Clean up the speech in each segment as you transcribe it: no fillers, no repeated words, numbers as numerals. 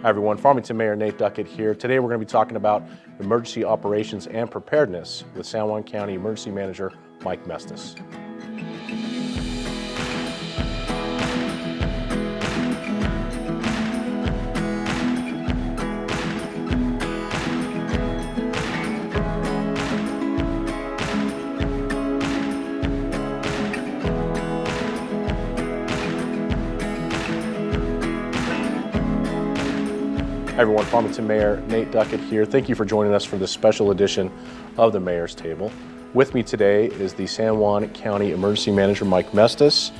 Hi everyone, Farmington Mayor Nate Duckett here. Today we're going to be talking about emergency operations and preparedness with San Juan County Emergency Manager Mike Mestis. Hi everyone, Farmington Mayor Nate Duckett here. Thank you for joining us for this special edition of the Mayor's Table. With me today is the San Juan County Emergency Manager Mike Mestis.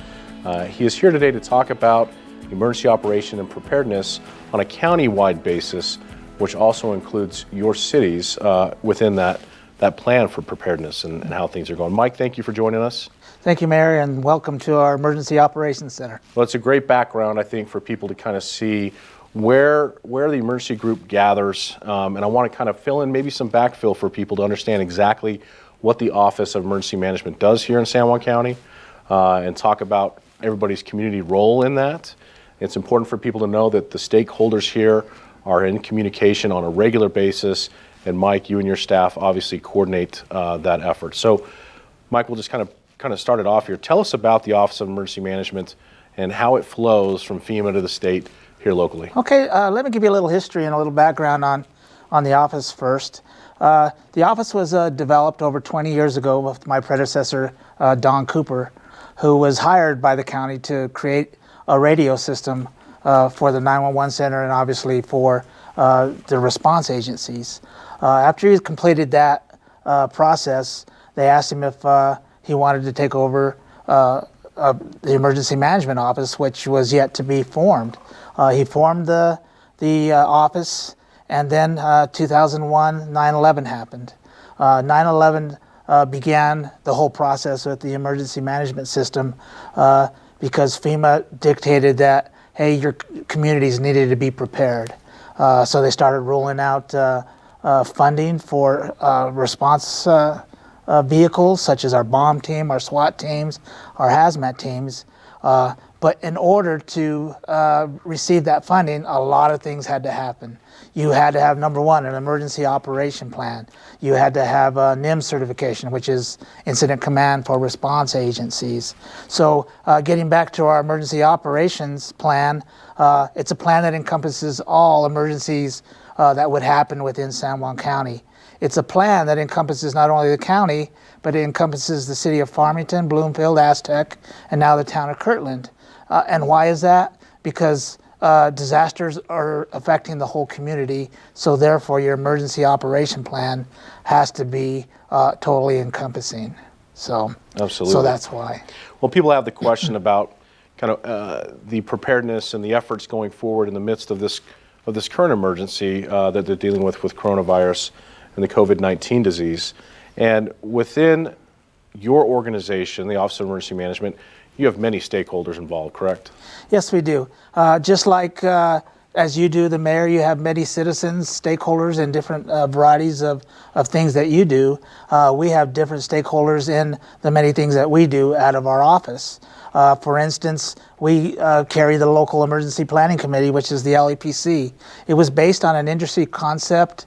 He is here today to talk about emergency operation and preparedness on a county-wide basis, which also includes your cities within that plan for preparedness and how things are going. Mike, thank you for joining us. Thank you, Mayor, and welcome to our Emergency Operations Center. Well, it's a great background, I think, for people to kind of see where the emergency group gathers, and I want to kind of fill in maybe some backfill for people to understand exactly what the Office of Emergency Management does here in San Juan County, and talk about everybody's community role in that. It's important for people to know that the stakeholders here are in communication on a regular basis, and Mike, you and your staff obviously coordinate that effort. So, Mike, we'll just kind of start it off here. Tell us about the Office of Emergency Management and how it flows from FEMA to the state here locally. Okay, let me give you a little history and a little background on the office first. The office was developed over 20 years ago with my predecessor, Don Cooper, who was hired by the county to create a radio system for the 911 center and obviously for the response agencies. After he completed that process, they asked him if he wanted to take over the Emergency Management Office, which was yet to be formed. He formed the office, and then 2001, 9/11 happened. 9/11 began the whole process with the emergency management system because FEMA dictated that, hey, your communities needed to be prepared. So they started rolling out funding for response vehicles, such as our bomb team, our SWAT teams, our hazmat teams. But in order to receive that funding, a lot of things had to happen. You had to have, number one, an emergency operation plan. You had to have a NIM certification, which is Incident Command for Response Agencies. So getting back to our emergency operations plan, it's a plan that encompasses all emergencies that would happen within San Juan County. It's a plan that encompasses not only the county, but it encompasses the city of Farmington, Bloomfield, Aztec, and now the town of Kirtland. And why is that? Because disasters are affecting the whole community, so therefore your emergency operation plan has to be totally encompassing. So, absolutely. So that's why. Well, people have the question about kind of the preparedness and the efforts going forward in the midst of this current emergency that they're dealing with coronavirus and the COVID-19 disease. And within your organization, the Office of Emergency Management, you have many stakeholders involved, correct? Yes, we do. Just like as you do, the mayor, you have many citizens, stakeholders in different varieties of things that you do. We have different stakeholders in the many things that we do out of our office. For instance, we carry the local emergency planning committee, which is the LEPC. It was based on an industry concept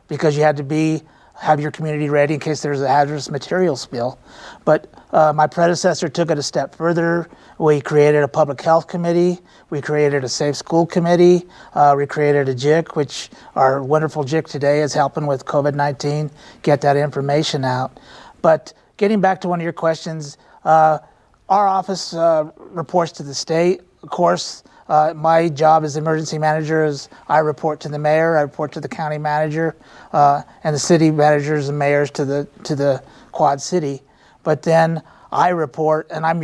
because you had to have your community ready in case there's a hazardous material spill. But my predecessor took it a step further. We created a public health committee. We created a safe school committee. We created a JIC, which our wonderful JIC today is helping with COVID-19, get that information out. But getting back to one of your questions, our office reports to the state. Of course, my job as emergency manager is I report to the mayor, I report to the county manager, and the city managers and mayors to the Quad City. But then I report, and I'm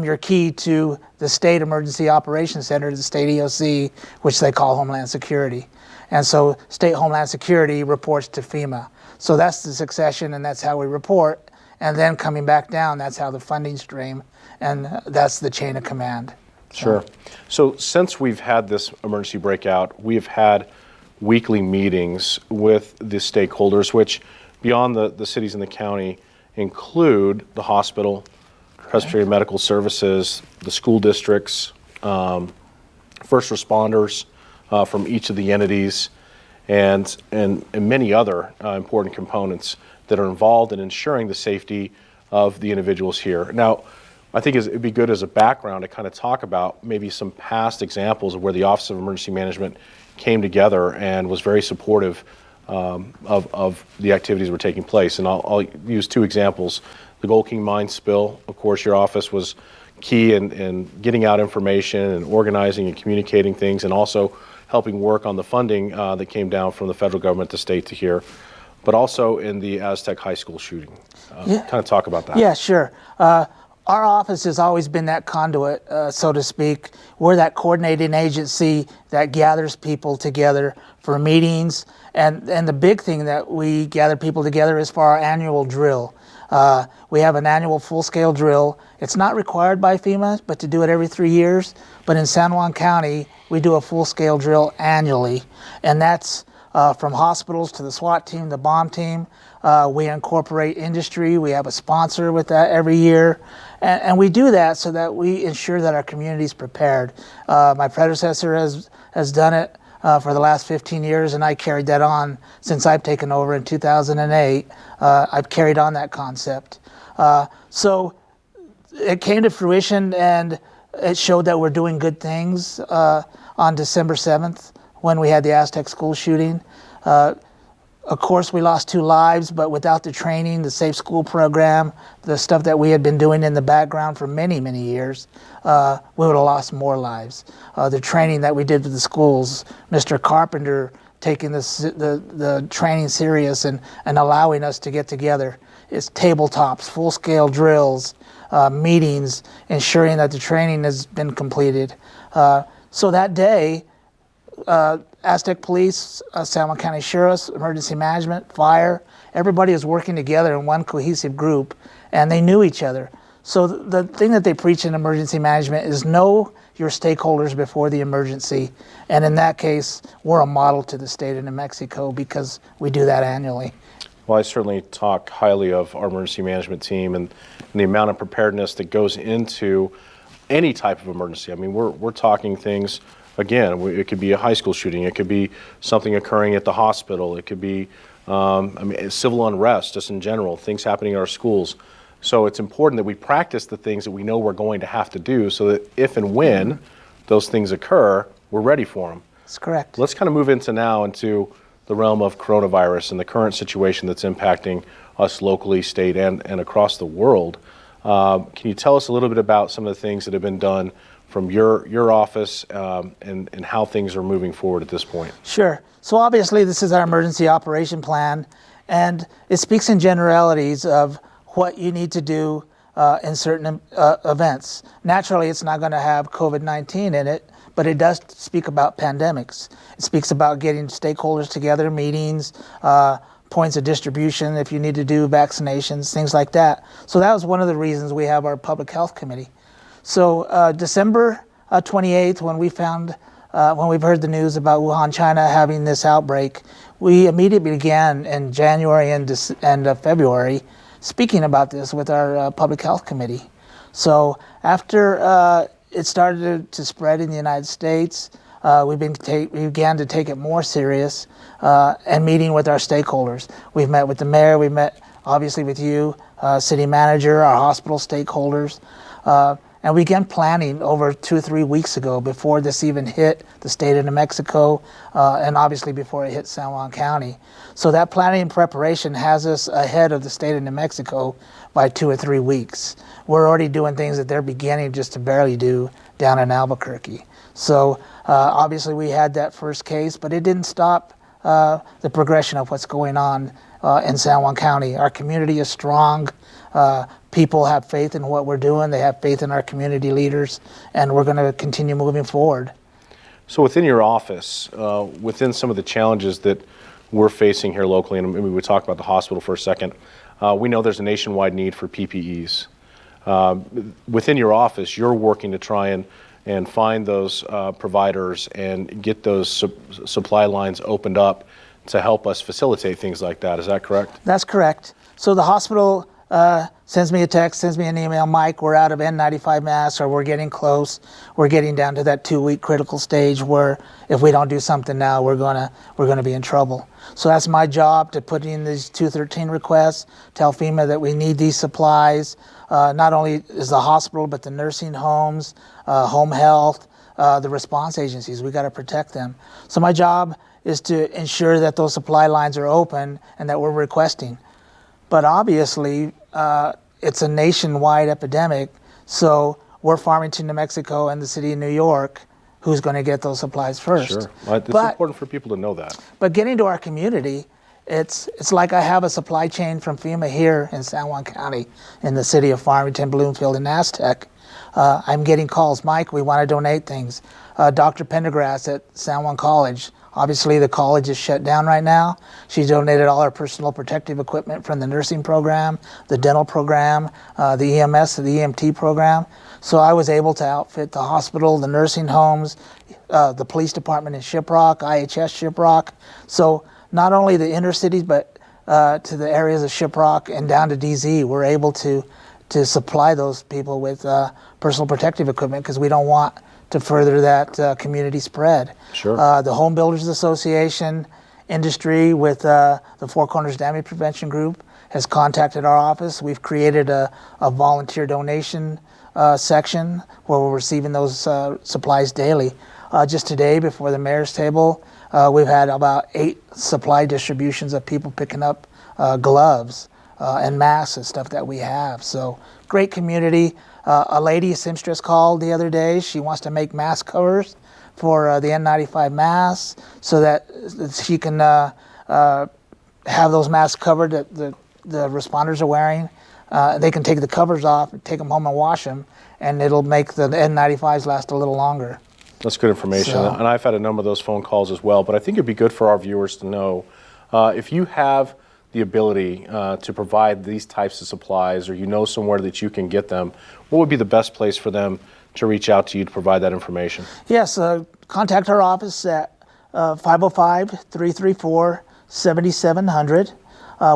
your key to the State Emergency Operations Center, the State EOC, which they call Homeland Security. And so State Homeland Security reports to FEMA. So that's the succession, and that's how we report. And then coming back down, that's how the funding stream, and that's the chain of command. Sure. So since we've had this emergency breakout, we've had weekly meetings with the stakeholders, which beyond the cities and the county include the hospital, Presbyterian Medical Services, the school districts, first responders, from each of the entities, and many other important components that are involved in ensuring the safety of the individuals here. Now, I think it'd be good as a background to kind of talk about maybe some past examples of where the Office of Emergency Management came together and was very supportive of the activities that were taking place. And I'll use two examples. The Gold King mine spill, of course, your office was key in getting out information and organizing and communicating things, and also helping work on the funding that came down from the federal government, the state to here, but also in the Aztec High School shooting. Kind of talk about that. Yeah, sure. Our office has always been that conduit, so to speak. We're that coordinating agency that gathers people together for meetings. And the big thing that we gather people together is for our annual drill. We have an annual full-scale drill. It's not required by FEMA, but to do it every 3 years. But in San Juan County, we do a full-scale drill annually. And that's from hospitals to the SWAT team, the bomb team. We incorporate industry. We have a sponsor with that every year. And we do that so that we ensure that our community is prepared. My predecessor has done it for the last 15 years, and I carried that on since I've taken over in 2008. I've carried on that concept. So it came to fruition, and it showed that we're doing good things on December 7th when we had the Aztec school shooting. Of course, we lost 2 lives, but without the training, the Safe School program, the stuff that we had been doing in the background for many, many years, we would have lost more lives. The training that we did with the schools, Mr. Carpenter taking the training serious and allowing us to get together. It's tabletops, full-scale drills, meetings, ensuring that the training has been completed. So that day, Aztec Police, San Juan County Sheriff's, Emergency Management, Fire, everybody is working together in one cohesive group, and they knew each other. So the thing that they preach in emergency management is know your stakeholders before the emergency, and in that case, we're a model to the state of New Mexico because we do that annually. Well, I certainly talk highly of our emergency management team and the amount of preparedness that goes into any type of emergency. I mean, we're talking things. Again, it could be a high school shooting. It could be something occurring at the hospital. It could be civil unrest, just in general, things happening in our schools. So it's important that we practice the things that we know we're going to have to do so that if and when those things occur, we're ready for them. That's correct. Let's kind of move into the realm of coronavirus and the current situation that's impacting us locally, state, and across the world. Can you tell us a little bit about some of the things that have been done from your office and how things are moving forward at this point? Sure. So obviously this is our emergency operation plan, and it speaks in generalities of what you need to do in certain events. Naturally, it's not going to have COVID-19 in it, but it does speak about pandemics. It speaks about getting stakeholders together, meetings, points of distribution if you need to do vaccinations, things like that. So that was one of the reasons we have our public health committee. So December 28th, when we've heard the news about Wuhan, China having this outbreak, we immediately began in January and February speaking about this with our public health committee. So after it started to spread in the United States, we began to take it more serious and meeting with our stakeholders. We've met with the mayor, we met obviously with you, city manager, our hospital stakeholders. And we began planning over 2 or 3 weeks ago before this even hit the state of New Mexico and obviously before it hit San Juan County. So that planning and preparation has us ahead of the state of New Mexico by 2 or 3 weeks. We're already doing things that they're beginning just to barely do down in Albuquerque. So obviously we had that first case, but it didn't stop the progression of what's going on in San Juan County. Our community is strong. People have faith in what we're doing. They have faith in our community leaders, and we're going to continue moving forward. So within your office, within some of the challenges that we're facing here locally, and maybe we talk about the hospital for a second, we know there's a nationwide need for PPEs. Within your office, you're working to try and find those providers and get those supply lines opened up to help us facilitate things like that. Is that correct? That's correct. So the hospital sends me a text, sends me an email, Mike, we're out of N95 masks, or we're getting close. We're getting down to that 2-week critical stage where if we don't do something now, we're gonna be in trouble. So that's my job, to put in these 213 requests, tell FEMA that we need these supplies. Not only is the hospital, but the nursing homes, home health, the response agencies, we gotta protect them. So my job is to ensure that those supply lines are open and that we're requesting. But obviously, it's a nationwide epidemic, so we're Farmington, New Mexico, and the city of New York who's going to get those supplies first. Sure. Well, it's important for people to know that. But getting to our community, it's like I have a supply chain from FEMA here in San Juan County, in the city of Farmington, Bloomfield, and Aztec. I'm getting calls, Mike, we want to donate things. Dr. Pendergrass at San Juan College, obviously the college is shut down right now. She donated all our personal protective equipment from the nursing program, the dental program, the EMS, the EMT program. So I was able to outfit the hospital, the nursing homes, the police department in Shiprock, IHS Shiprock. So not only the inner cities, but to the areas of Shiprock and down to DZ, we're able to supply those people with personal protective equipment, because we don't want to further that community spread. Sure. The Home Builders Association industry with the Four Corners Damage Prevention Group has contacted our office. We've created a volunteer donation section where we're receiving those supplies daily. Just today, before the mayor's table, we've had about 8 supply distributions of people picking up gloves and masks and stuff that we have. So great community. A lady, a seamstress, called the other day. She wants to make mask covers for the N95 masks so that she can have those masks covered that the responders are wearing. They can take the covers off, take them home and wash them, and it'll make the N95s last a little longer. That's good information. So, and I've had a number of those phone calls as well, but I think it'd be good for our viewers to know if you have the ability to provide these types of supplies, or you know somewhere that you can get them, what would be the best place for them to reach out to you to provide that information? Yes, contact our office at 505-334-7700.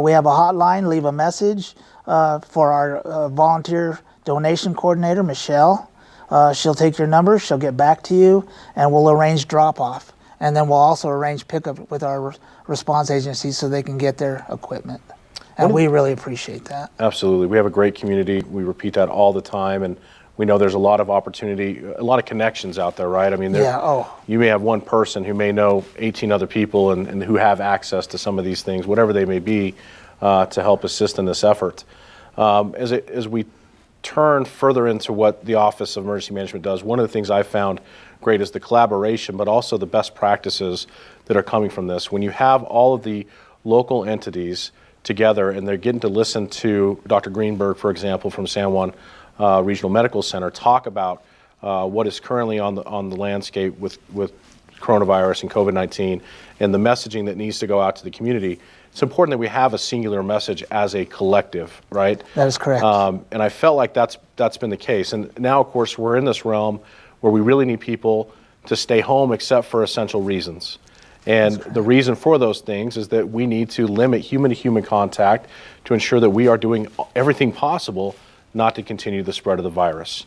We have a hotline. Leave a message for our volunteer donation coordinator, Michelle. She'll take your number, she'll get back to you, and we'll arrange drop-off. And then we'll also arrange pickup with our response agencies so they can get their equipment. And we really appreciate that. Absolutely. We have a great community. We repeat that all the time, and we know there's a lot of opportunity, a lot of connections out there, right? I mean, you may have one person who may know 18 other people and who have access to some of these things, whatever they may be, to help assist in this effort. As we turn further into what the Office of Emergency Management does, one of the things I found great is the collaboration, but also the best practices that are coming from this. When you have all of the local entities together and they're getting to listen to Dr. Greenberg, for example, from San Juan Regional Medical Center, talk about what is currently on the landscape with coronavirus and COVID-19 and the messaging that needs to go out to the community, it's important that we have a singular message as a collective, right? That is correct. And I felt like that's been the case. And now, of course, we're in this realm where we really need people to stay home except for essential reasons. And the reason for those things is that we need to limit human-to-human contact to ensure that we are doing everything possible not to continue the spread of the virus.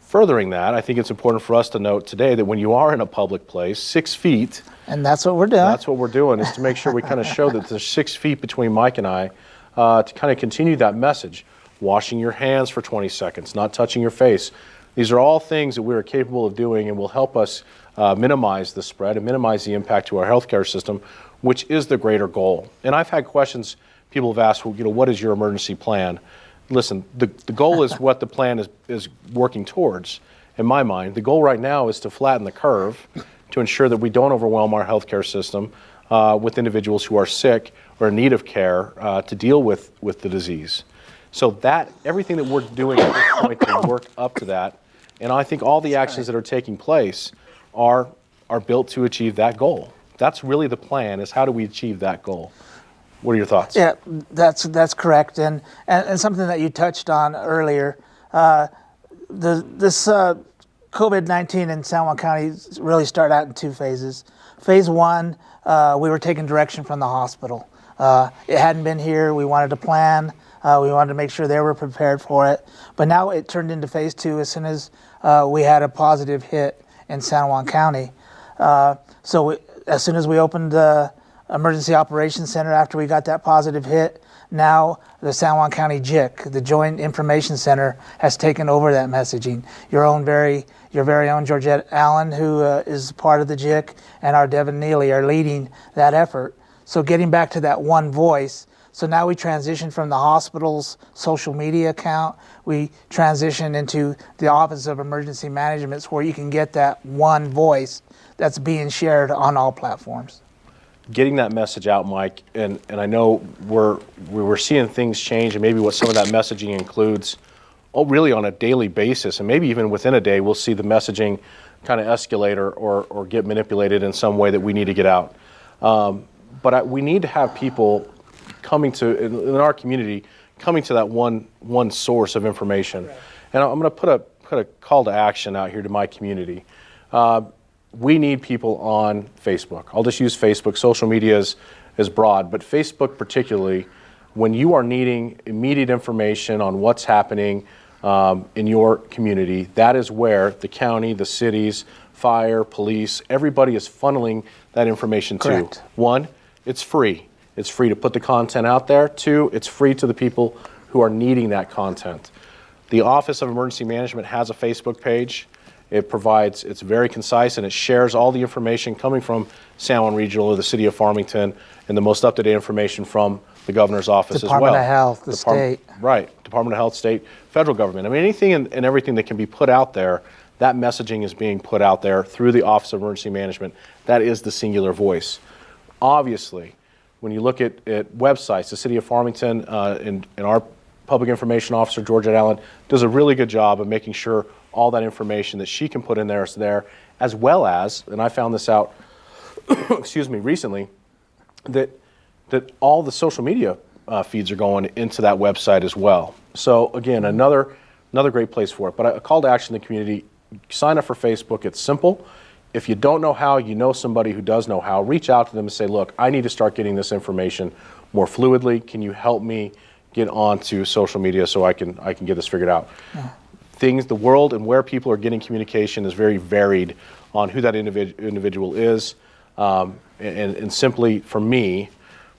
Furthering that, I think it's important for us to note today that when you are in a public place, 6 feet, and that's what we're doing. That's what we're doing, is to make sure we kind of show that there's 6 feet between Mike and I to kind of continue that message. Washing your hands for 20 seconds, not touching your face. These are all things that we are capable of doing and will help us minimize the spread and minimize the impact to our healthcare system, which is the greater goal. And I've had questions, people have asked, well, what is your emergency plan? Listen, the goal is what the plan is working towards. In my mind, the goal right now is to flatten the curve to ensure that we don't overwhelm our healthcare system with individuals who are sick or in need of care to deal with the disease. So that everything that we're doing at this point to work up to that, and I think all the actions that are taking place are built to achieve that goal. That's really the plan, is how do we achieve that goal? What are your thoughts? Yeah, that's correct. And something that you touched on earlier, this COVID-19 in San Juan County really started out in 2 phases. Phase 1, we were taking direction from the hospital. It hadn't been here. We wanted to plan We wanted to make sure they were prepared for it. But now it turned into phase 2 as soon as we had a positive hit in San Juan County. As soon as we opened the Emergency Operations Center after we got that positive hit, now the San Juan County JIC, the Joint Information Center, has taken over that messaging. Your very own Georgette Allen, who is part of the JIC, and our Devin Neely are leading that effort. So getting back to that one voice, so now we transition from the hospital's social media account, we transition into the Office of Emergency Management, where you can get that one voice that's being shared on all platforms. Getting that message out, Mike, and I know we're seeing things change, and maybe what some of that messaging includes, really on a daily basis, and maybe even within a day, we'll see the messaging kind of escalate or get manipulated in some way that we need to get out. But we need to have people coming to, in our community, coming to that one source of information. Right. And I'm going to put a call to action out here to my community. We need people on Facebook. I'll just use Facebook. Social media is broad, but Facebook particularly, when you are needing immediate information on what's happening in your community, that is where the county, the cities, fire, police, everybody is funneling that information to. Correct. 1, it's free. It's free to put the content out there. 2, it's free to the people who are needing that content. The Office of Emergency Management has a Facebook page. It's very concise, and it shares all the information coming from San Juan Regional or the City of Farmington, and the most up-to-date information from the Governor's office as well. Department of Health, the state. Right, Department of Health, state, federal government. I mean, anything and everything that can be put out there, that messaging is being put out there through the Office of Emergency Management. That is the singular voice. Obviously, when you look at websites, the City of Farmington and our Public Information Officer, Georgette Allen, does a really good job of making sure all that information that she can put in there is there, as well as, and I found this out, excuse me, recently, that all the social media feeds are going into that website as well. So again, another great place for it. But a call to action in the community: sign up for Facebook. It's simple. If you don't know how, you know somebody who does know how, reach out to them and say, look, I need to start getting this information more fluidly. Can you help me get onto social media so I can get this figured out? Yeah. The world and where people are getting communication is very varied on who that individual is. And simply, for me,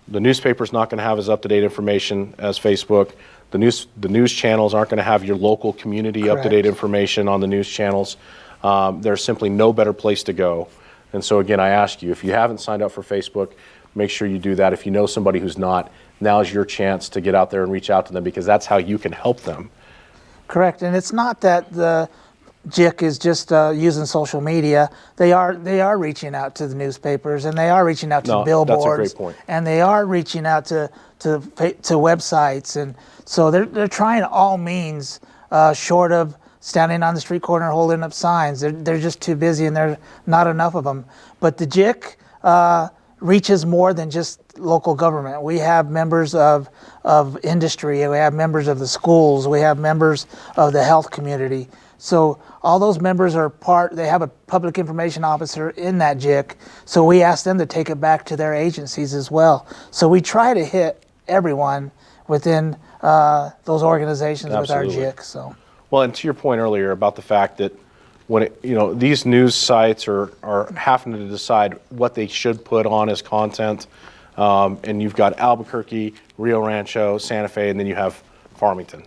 the newspaper's not going to have as up-to-date information as Facebook. The news channels aren't going to have your local community Correct. Up-to-date information on the news channels. There's simply no better place to go. And so again, I ask you, if you haven't signed up for Facebook, make sure you do that. If you know somebody who's not, now's your chance to get out there and reach out to them, because that's how you can help them. Correct. And it's not that the JIC is just using social media. They are reaching out to the newspapers, and they are reaching out to billboards. That's a great point. And they are reaching out to websites, and so they're trying all means short of standing on the street corner holding up signs. They're just too busy, and there's not enough of them. But the JIC reaches more than just local government. We have members of industry, we have members of the schools, we have members of the health community. So all those members are they have a public information officer in that JIC, so we ask them to take it back to their agencies as well. So we try to hit everyone within those organizations. Absolutely. With our JIC. So. Well, and to your point earlier about the fact that when these news sites are having to decide what they should put on as content, and you've got Albuquerque, Rio Rancho, Santa Fe, and then you have Farmington.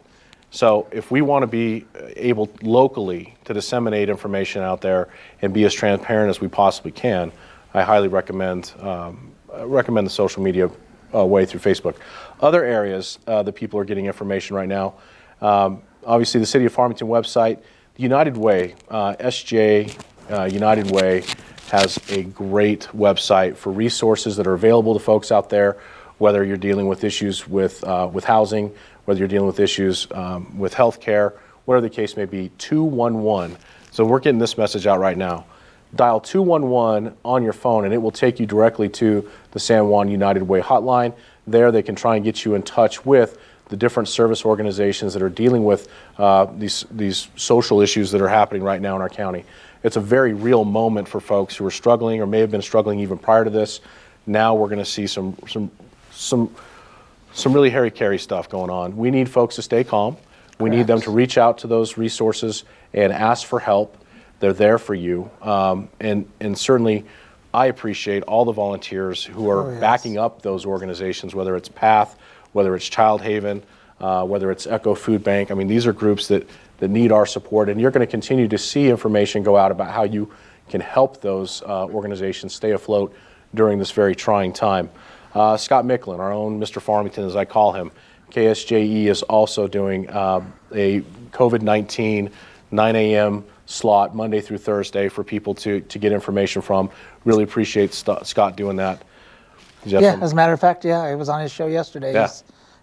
So if we want to be able locally to disseminate information out there and be as transparent as we possibly can, I highly recommend the social media way through Facebook. Other areas that people are getting information right now, obviously the City of Farmington website. The United Way, SJ United Way, has a great website for resources that are available to folks out there, whether you're dealing with issues with housing, whether you're dealing with issues with healthcare, whatever the case may be. 211. So we're getting this message out right now. Dial 211 on your phone, and it will take you directly to the San Juan United Way hotline. There they can try and get you in touch with the different service organizations that are dealing with these social issues that are happening right now in our county. It's a very real moment for folks who are struggling or may have been struggling even prior to this. Now we're going to see some some really hairy-carry stuff going on. We need folks to stay calm. We need them to reach out to those resources and ask for help. They're there for you. And certainly, I appreciate all the volunteers who are backing up those organizations, whether it's PATH, whether it's Child Haven, whether it's Echo Food Bank. I mean, these are groups that need our support, and you're going to continue to see information go out about how you can help those organizations stay afloat during this very trying time. Scott Micklin, our own Mr. Farmington, as I call him, KSJE is also doing a COVID-19 9 a.m. slot Monday through Thursday for people to get information from. Really appreciate Scott doing that. Yeah, as a matter of fact, yeah, I was on his show yesterday. Yeah.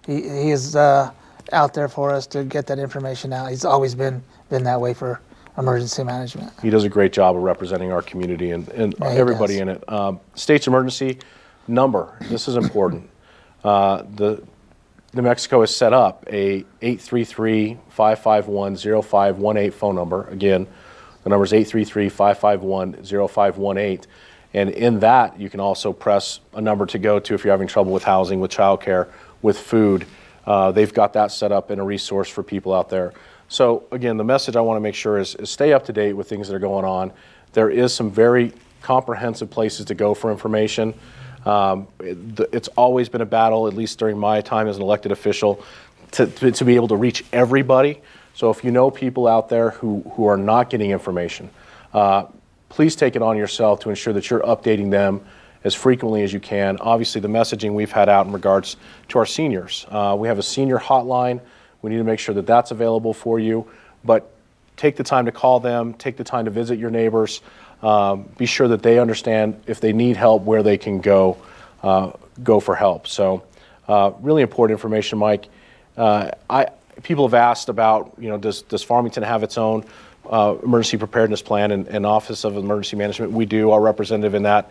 He is out there for us to get that information out. He's always been that way for emergency management. He does a great job of representing our community and everybody in it. State's emergency number, this is important. New Mexico has set up a 833-551-0518 phone number. Again, the number is 833-551-0518. And in that, you can also press a number to go to if you're having trouble with housing, with childcare, with food. They've got that set up in a resource for people out there. So again, the message I want to make sure is stay up to date with things that are going on. There is some very comprehensive places to go for information. It's always been a battle, at least during my time as an elected official, to be able to reach everybody. So if you know people out there who are not getting information, please take it on yourself to ensure that you're updating them as frequently as you can. Obviously, the messaging we've had out in regards to our seniors. We have a senior hotline. We need to make sure that that's available for you. But take the time to call them, take the time to visit your neighbors. Be sure that they understand if they need help, where they can go for help. So really important information, Mike. People have asked about, does Farmington have its own emergency preparedness plan and Office of Emergency Management? We do. Our representative in that,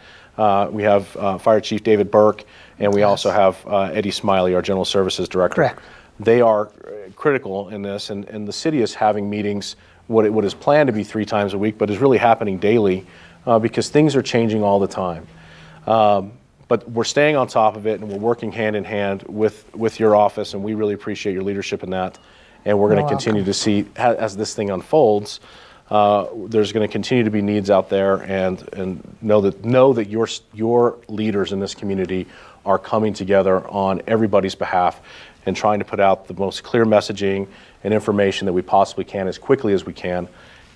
we have Fire Chief David Burke, and we also have Eddie Smiley, our General Services Director. Correct. They are critical in this, and the city is having meetings, what is planned to be 3 times a week, but is really happening daily because things are changing all the time. But we're staying on top of it, and we're working hand in hand with your office, and we really appreciate your leadership in that. And we're going to continue to see, as this thing unfolds, there's going to continue to be needs out there, and know that your leaders in this community are coming together on everybody's behalf and trying to put out the most clear messaging and information that we possibly can as quickly as we can.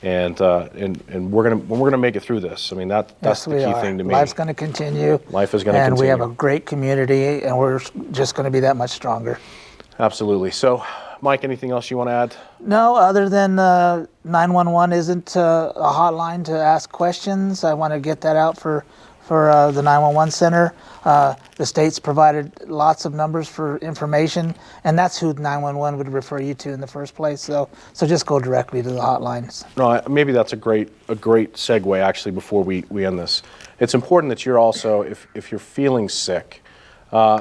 And we're gonna make it through this. I mean, that's the key thing to me. Life's going to continue. Life is going to continue. And we have a great community, and we're just going to be that much stronger. Absolutely. So, Mike, anything else you want to add? No, other than 911 isn't a hotline to ask questions. I want to get that out for the 911 center. The state's provided lots of numbers for information, and that's who 911 would refer you to in the first place. So just go directly to the hotlines. No, maybe that's a great segue actually before we end this. It's important that you're also, if you're feeling sick,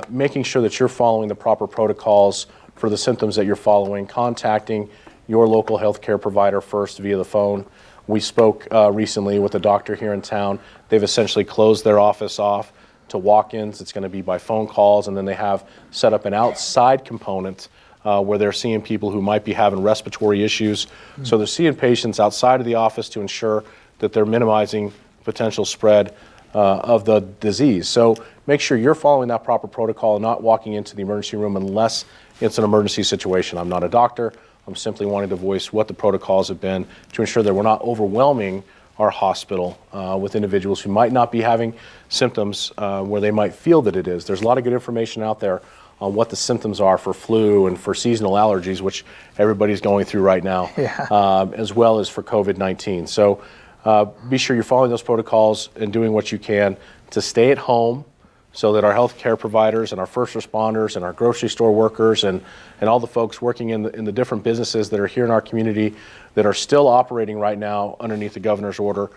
making sure that you're following the proper protocols for the symptoms that you're following, contacting your local healthcare provider first via the phone. We spoke recently with a doctor here in town. They've essentially closed their office off to walk-ins. It's going to be by phone calls, and then they have set up an outside component where they're seeing people who might be having respiratory issues. So they're seeing patients outside of the office to ensure that they're minimizing potential spread of the disease. So make sure you're following that proper protocol and not walking into the emergency room unless it's an emergency situation. I'm not a doctor. I'm simply wanting to voice what the protocols have been to ensure that we're not overwhelming our hospital with individuals who might not be having symptoms where they might feel that it is. There's a lot of good information out there on what the symptoms are for flu and for seasonal allergies, which everybody's going through right now, as well as for COVID-19. So be sure you're following those protocols and doing what you can to stay at home, so that our healthcare providers and our first responders and our grocery store workers and all the folks working in the different businesses that are here in our community that are still operating right now underneath the governor's order,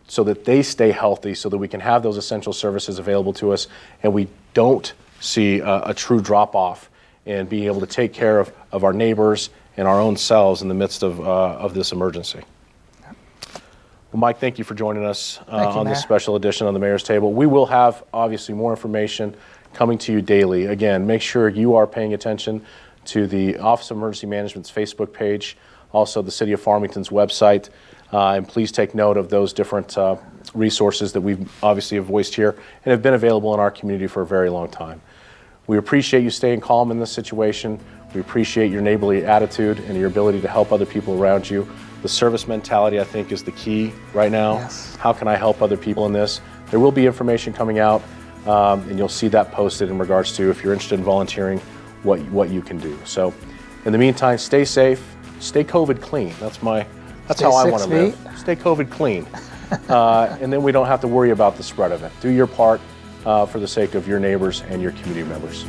so that they stay healthy, so that we can have those essential services available to us and we don't see a true drop-off in being able to take care of our neighbors and our own selves in the midst of this emergency. Well, Mike, thank you for joining us on this special edition on the Mayor's Table. We will have, obviously, more information coming to you daily. Again, make sure you are paying attention to the Office of Emergency Management's Facebook page, also the City of Farmington's website, and please take note of those different resources that we've obviously have voiced here and have been available in our community for a very long time. We appreciate you staying calm in this situation. We appreciate your neighborly attitude and your ability to help other people around you. The service mentality, I think, is the key right now. Yes. How can I help other people in this? There will be information coming out, and you'll see that posted in regards to, if you're interested in volunteering, what you can do. So in the meantime, stay safe, stay COVID clean. That's Stay how I 6 want to live. feet. Stay COVID clean. And then we don't have to worry about the spread of it. Do your part for the sake of your neighbors and your community members.